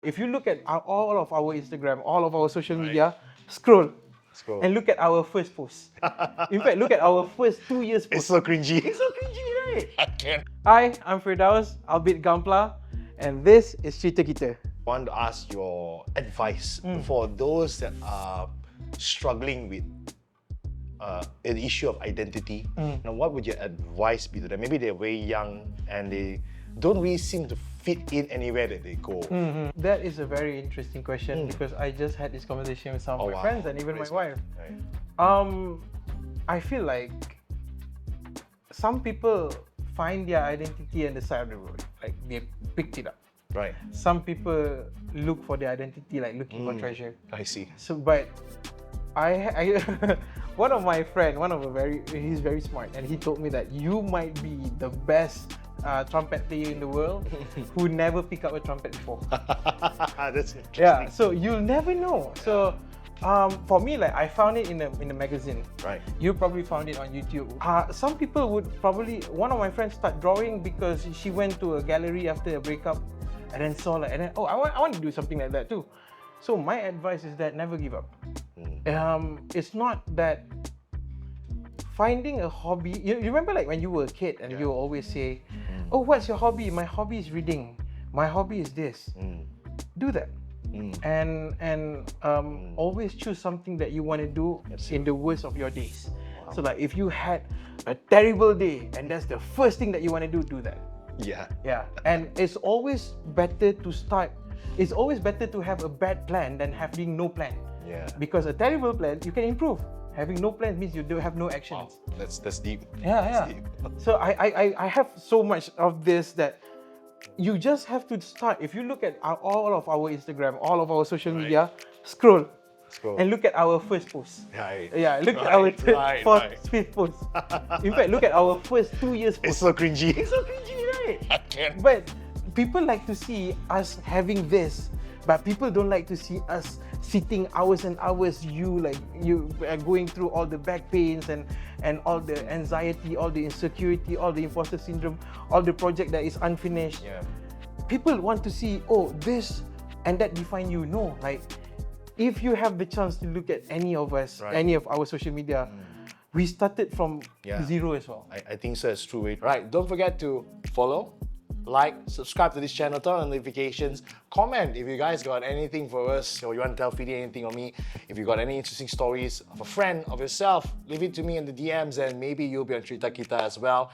If you look at all of our Instagram, all of our social media, scroll and look at our first post. In fact, look at our first 2 years post. It's so cringy. It's so cringy, right? I can't. Hi, I'm Firdaus, albeit Gunpla, and this is Cerita Kita. I want to ask your advice for those that are struggling with an issue of identity. Now, what would your advice be to them? Maybe they're very young and they don't really seem to fit in anywhere that they go. That is a very interesting question because I just had this conversation with some of my friends and even my wife. Right. I feel like some people find their identity on the side of the road, like they picked it up. Right. Some people look for their identity like looking for treasure. I see. So, but I one of my friend, he's very smart, and he told me that you might be the best trumpet player in the world who never picked up a trumpet before. That's interesting. Yeah, so you'll never know. So, for me, like I found it in a magazine. Right. You probably found it on YouTube. Some people would probably. One of my friends start drawing because she went to a gallery after a breakup, and then saw like, and then I want to do something like that too. So my advice is that never give up. It's not that finding a hobby. You remember like when you were a kid and you always say, "Oh, what's your hobby? My hobby is reading. My hobby is this." Do that. And always choose something that you want to do in the worst of your days. So like if you had a terrible day and that's the first thing that you want to do that. Yeah. And it's always better to start. It's always better to have a bad plan than having no plan. Yeah. Because a terrible plan you can improve. Having no plan means you don't have no actions. Wow. That's deep. Yeah. Deep. So I have so much of this that you just have to start. If you look at all of our Instagram, all of our social media, scroll and look at our first post. Right. Yeah, look at our fifth post. In fact, look at our first 2 years post. It's so cringy. It's so cringy, right? I can't. But people like to see us having this, but people don't like to see us sitting hours and hours. You are going through all the back pains and all the anxiety, all the insecurity, all the imposter syndrome, all the project that is unfinished. Yeah. People want to see, oh, this and that define you. No, like if you have the chance to look at any of us, any of our social media, we started from zero as well. I think so. It's true. Right. Don't forget to follow, like, subscribe to this channel, turn on notifications, comment if you guys got anything for us or you want to tell Fidi anything on me. If you got any interesting stories of a friend, of yourself, leave it to me in the DMs and maybe you'll be on Cerita Kita as well.